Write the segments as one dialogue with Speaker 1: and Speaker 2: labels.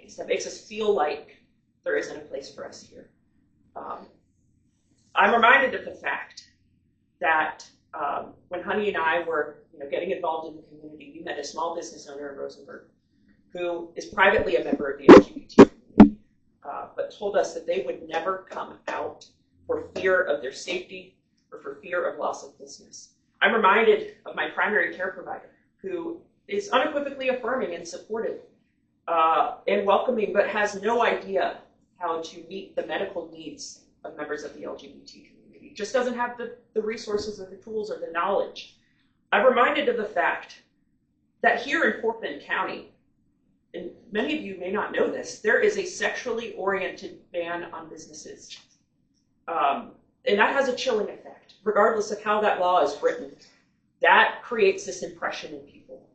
Speaker 1: communities, that makes us feel like there isn't a place for us here. I'm reminded of the fact that when Honey and I were getting involved in the community, we met a small business owner in Rosenberg who is privately a member of the LGBT community, but told us that they would never come out for fear of their safety or for fear of loss of business. I'm reminded of my primary care provider, who is unequivocally affirming and supportive and welcoming, but has no idea how to meet the medical needs of members of the LGBT community. Just doesn't have the resources or the tools or the knowledge. I'm reminded of the fact that here in Fort Bend County, and many of you may not know this, there is a sexually oriented ban on businesses. And that has a chilling effect, regardless of how that law is written. That creates this impression in people,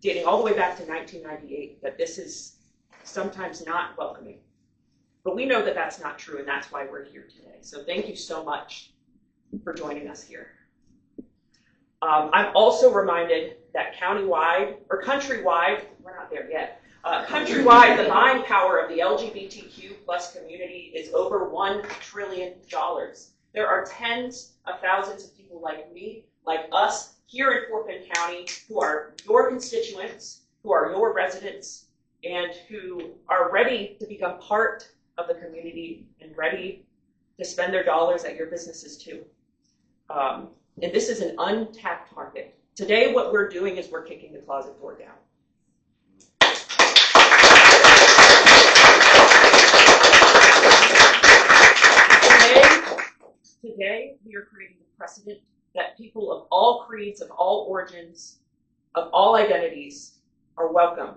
Speaker 1: dating all the way back to 1998, that this is sometimes not welcoming. But we know that that's not true, and that's why we're here today. So thank you so much for joining us here. I'm also reminded that countywide, or countrywide, we're not there yet, countrywide, the buying power of the LGBTQ plus community is over $1 trillion. There are tens of thousands of people like me, like us, here in Fort Bend County, who are your constituents, who are your residents, and who are ready to become part of the community and ready to spend their dollars at your businesses too. And this is an untapped market. Today, what we're doing is we're kicking the closet door down. Today, we are creating a precedent that people of all creeds, of all origins, of all identities are welcome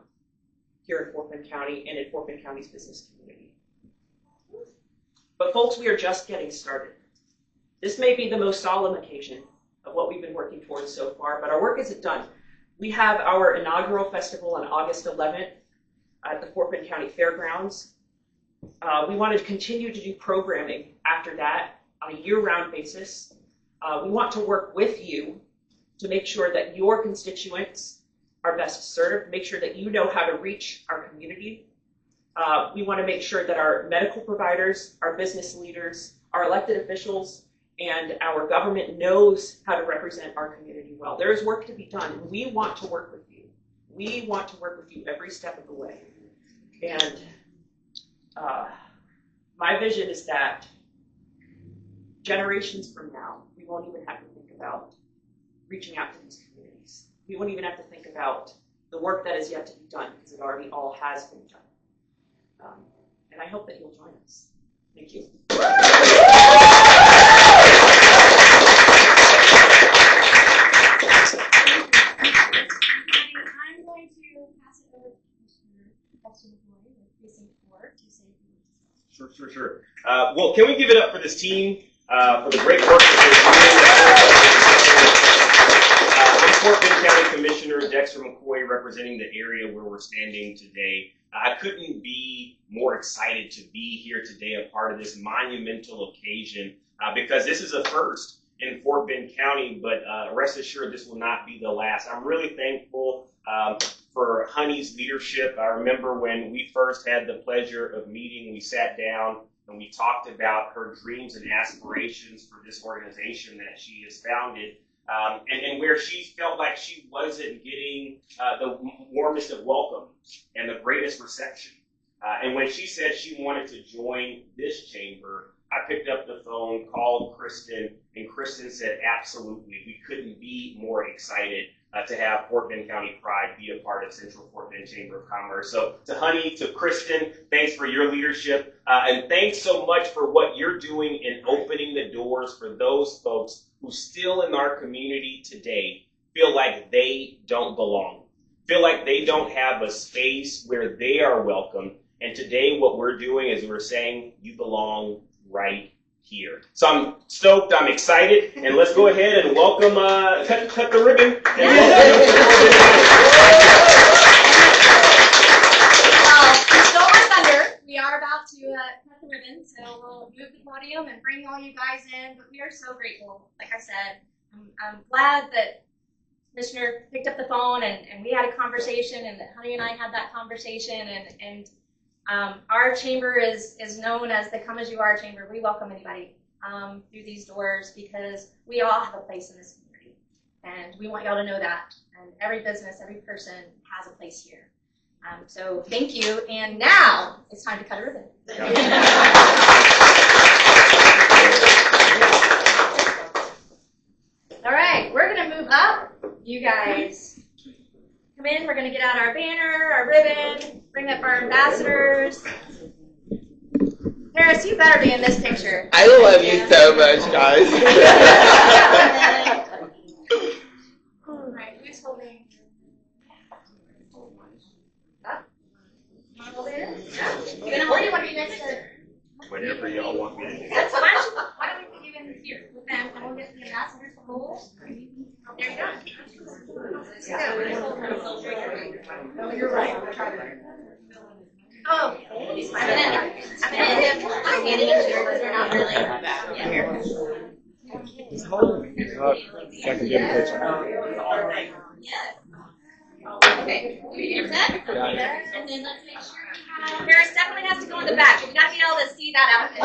Speaker 1: here in Fort Bend County and in Fort Bend County's business community. But folks, we are just getting started. This may be the most solemn occasion of what we've been working towards so far, but our work isn't done. We have our inaugural festival on August 11th at the Fort Bend County Fairgrounds. We want to continue to do programming after that on a year-round basis. We want to work with you to make sure that your constituents are best served, make sure that you know how to reach our community. We want to make sure that our medical providers, our business leaders, our elected officials, and our government knows how to represent our community well. There is work to be done, and we want to work with you. We want to work with you every step of the way. And my vision is that generations from now, we won't even have to think about reaching out to these communities. We won't even have to think about the work that is yet to be done, because it already all has been done. And I hope that you'll join us. Thank you.
Speaker 2: I'm going to pass it over to Commissioner Dexter McCoy with Precinct 4 to say a few words.
Speaker 3: Sure. Well, can we give it up for this team for the great work that they're doing? I'm Fort Bend County Commissioner Dexter McCoy, representing the area where we're standing today. I couldn't be more excited to be here today, a part of this monumental occasion, because this is a first in Fort Bend County, but rest assured this will not be the last. I'm really thankful for Honey's leadership. I remember when we first had the pleasure of meeting, we sat down and we talked about her dreams and aspirations for this organization that she has founded, and where she felt like she wasn't getting the warmest of welcome and the greatest reception. And when she said she wanted to join this chamber, I picked up the phone, called Kristen, and Kristen said, absolutely. We couldn't be more excited to have Fort Bend County Pride be a part of Central Fort Bend Chamber of Commerce. So to Honey, to Kristen, thanks for your leadership. And thanks so much for what you're doing in opening the doors for those folks who still in our community today feel like they don't belong, feel like they don't have a space where they are welcome. And today what we're doing is we're saying you belong right here. So I'm stoked, I'm excited, and let's go ahead and welcome, cut the ribbon. And
Speaker 2: Well, stole my thunder. We are about to cut the ribbon, so we'll move the podium and bring all you guys in. But we are so grateful. Like I said, I'm glad that commissioner picked up the phone and we had a conversation, and Honey and I had that conversation, and our chamber is known as the Come As You Are Chamber. We welcome anybody through these doors because we all have a place in this community, and we want y'all to know that. And every business, every person has a place here. So thank you, and now it's time to cut a ribbon. All right, we're gonna move up. You guys come in. We're gonna get out our banner, our ribbon, bring up our ambassadors. Harris, you better be in this picture.
Speaker 4: I love you so much, guys.
Speaker 2: All right, who's holding? You gonna hold it? What are you next to?
Speaker 3: Whatever y'all want me to do.
Speaker 2: That's fine. Why don't we put you in here with them, and we'll get the ambassadors to hold. There you go. Let's go.
Speaker 1: No, you're right.
Speaker 2: Oh, I'm gonna hand it to her because they're not really. Yeah.
Speaker 4: He's holding me up so I can get a picture.
Speaker 2: Okay, you're set? And then let's make sure we have. Harris definitely has to go in the back. We've got to be able to see that outfit.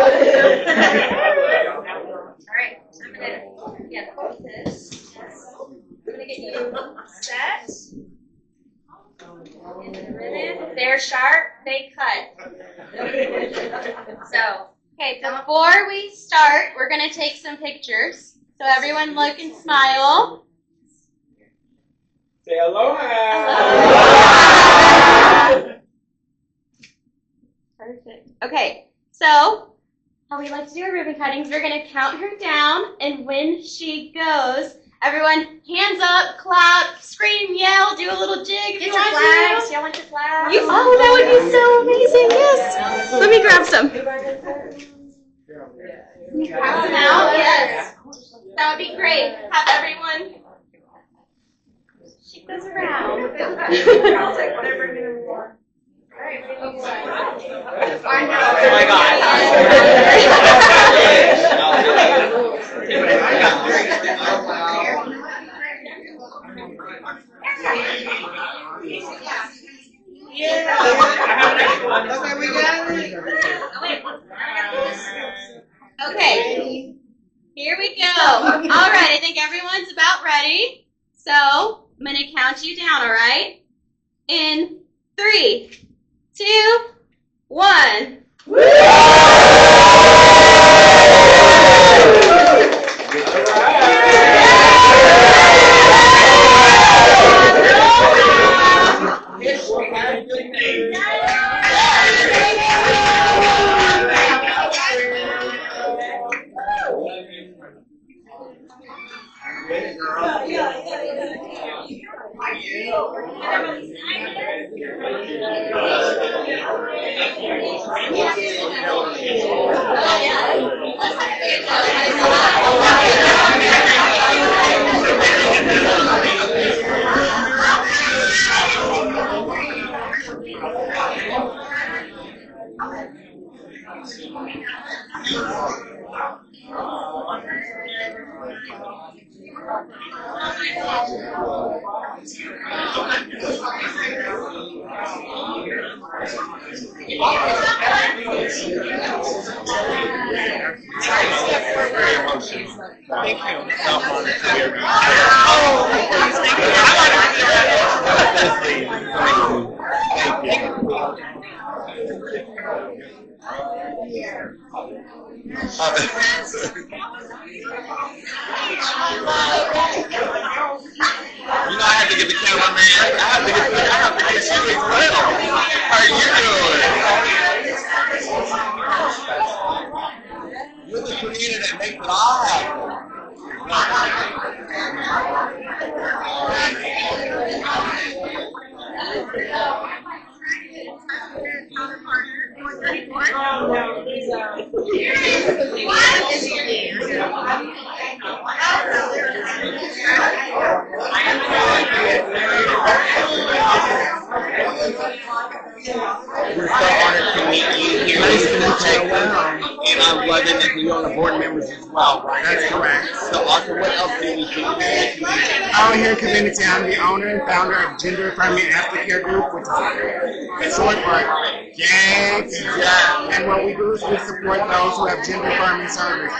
Speaker 2: All right, so I'm gonna hold this. I'm gonna get you set. And the ribbon. They're sharp. They cut. So.
Speaker 5: Okay, before we start, we're going to take some pictures. So everyone look and smile.
Speaker 4: Say aloha.
Speaker 5: Aloha. Perfect. Okay, so how we like to do our ribbon cuttings, we're going to count her down, and when she goes, everyone hands up, clap, scream, yell, do a little jig if
Speaker 2: Get
Speaker 5: you
Speaker 2: your
Speaker 5: want
Speaker 2: flags.
Speaker 5: to.
Speaker 2: Y'all want your flags?
Speaker 5: Oh, that would be so amazing, yes. Let me grab some. Pass them out, yes. That would be great. Have everyone shake those around.
Speaker 1: I'll take whatever you want.
Speaker 4: Oh my
Speaker 5: Okay, here we go. All right, I think everyone's about ready. So I'm going to count you down, all right? In 3, 2, 1.
Speaker 4: We're so honored to meet you here. Nice to meet you.
Speaker 6: And I love it that you're on the board members as well, right?
Speaker 4: That's correct.
Speaker 6: So also, what else do we do?
Speaker 4: Out here in community, I'm the owner and founder of Gender Affirming Aftercare Group, which is short for GAG. And what we do is we support those who have gender affirming surgeries,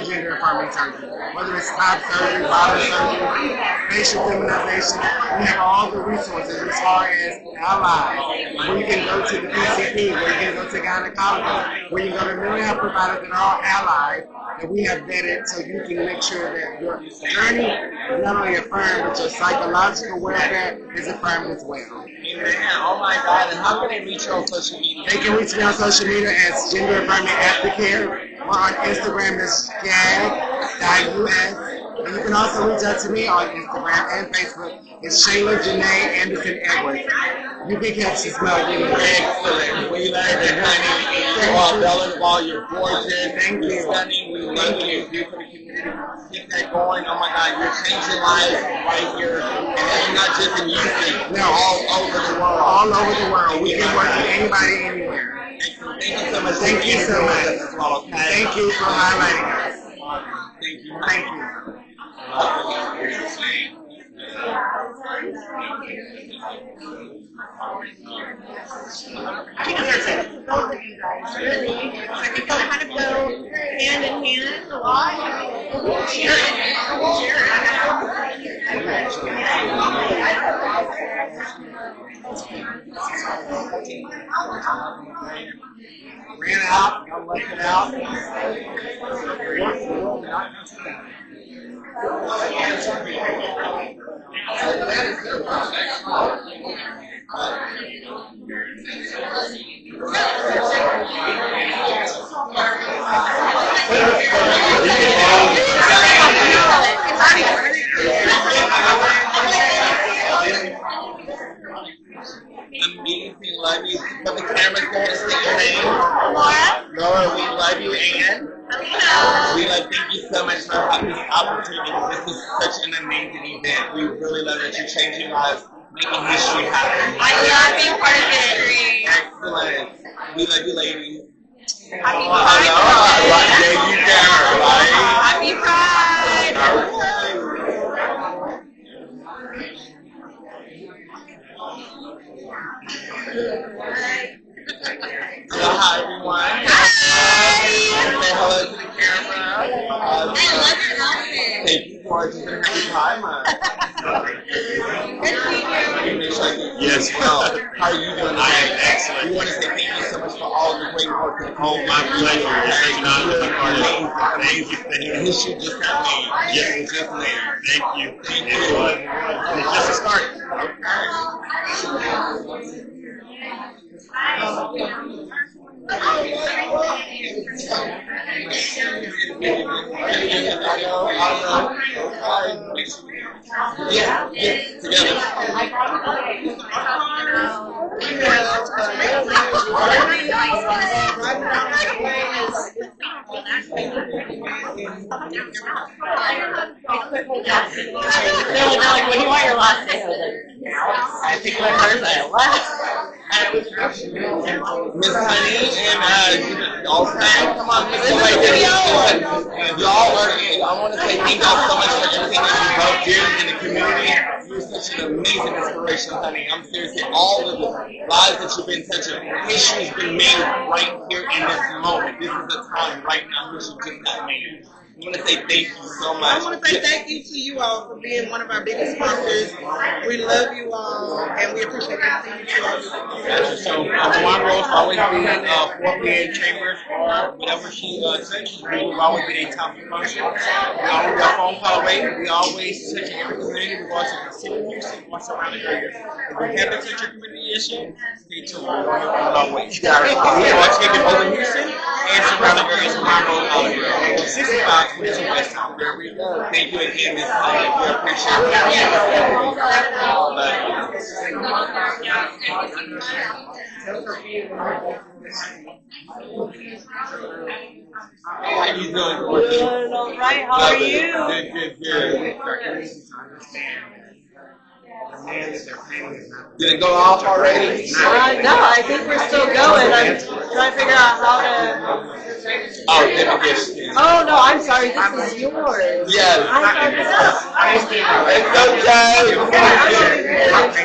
Speaker 4: gender affirming surgery, whether it's top surgery, bottom surgery, facial feminization. We have all the resources as far as allies, where you can go to the PCP, where you can go to gynecology, where you can go to mental health providers that are all allied, that we have vetted so you can make sure that your journey is not only affirmed, but your psychological welfare is affirmed as well.
Speaker 6: Amen. Oh my God. And how can they reach you on social media?
Speaker 4: They can reach me on social media as Gender Affirming Aftercare. We're on Instagram as gag.us. And you can also reach out to me on Instagram and Facebook. It's Shayla Janae Anderson Edwards. You can catch this melody.
Speaker 6: Excellent. We love it, honey. You are Bella Wall. You're gorgeous.
Speaker 4: Thank you.
Speaker 6: Stunning. We love you. You're for the community. Keep that going. Oh my God. You're changing lives right here. And it's not just in Houston.
Speaker 4: No,
Speaker 6: all over the world.
Speaker 4: All over the world. We can work with anybody, anywhere.
Speaker 6: Excellent. Thank you so much.
Speaker 4: Thank you so much.
Speaker 6: Okay?
Speaker 4: Thank you for highlighting us.
Speaker 6: Thank you.
Speaker 4: Thank you.
Speaker 7: I think I'm going to say both of you guys, really. I think they'll kind of go hand in hand a lot.
Speaker 4: Ran out, got left it out.
Speaker 6: Amazing, love you. But the camera's going to say your name.
Speaker 7: Laura?
Speaker 6: Laura, we love you, and we love. Thank you so much for having this opportunity. This is such an amazing event. We really love that you're changing lives, making history happen.
Speaker 7: I love being part of history.
Speaker 6: Excellent. We love you, ladies.
Speaker 7: Happy
Speaker 6: Hello,
Speaker 7: Pride.
Speaker 6: right there, you there, right?
Speaker 7: Happy Pride.
Speaker 6: So, hi, everyone.
Speaker 7: Hi.
Speaker 6: Say hello to the camera.
Speaker 7: I love your outfit.
Speaker 6: Thank you for just a happy Pride Month. Yes, well. How are you doing? I am excellent. We want to say thank you so much for all the great work.
Speaker 8: Oh, my pleasure. It's such an honor to be part of it. Thank you. Thank you.
Speaker 6: History just got made.
Speaker 8: Yes.
Speaker 6: It just made.
Speaker 8: Thank you. Thank you. It's just a start.
Speaker 6: Yeah, together.
Speaker 7: They're like, what do you want your last name? I was like, I think my Thursday. What?
Speaker 6: Miss Honey and Allspan, come on, Miss y'all are, I want to say thank y'all so much for everything that you both do in the community. You're such an amazing inspiration, honey. I'm seriously, all of the lives that you've been touching, history has been made right here in this moment. This is the time right now history just got made. I want to say thank you so much.
Speaker 9: I want to say thank you to you all for being one of our biggest sponsors. We love you all, and we appreciate everything you do.
Speaker 6: Gotcha. So, Juan Rose always be in 4PA Chambers or whatever she touches. We will always be a top promotion. We always be a phone call away. We always touch every community. We go to the city of Houston, we go around the area. If we haven't touched your community issue, stay tuned. We're going to be on our way. We are taking over Houston and surrounding areas of Juan Rose Oliver. 65 22 West Town. There we go. Thank you again, Ms. Honey. We appreciate it. How you doing?
Speaker 7: Good, all right. How are you?
Speaker 6: Good. Did it go off already?
Speaker 7: No, I think we're still going. I'm trying to figure out how to
Speaker 6: Oh, let me guess.
Speaker 7: Oh, no, I'm sorry. This is yours.
Speaker 6: Yes.
Speaker 7: I thought this was.
Speaker 6: It's okay.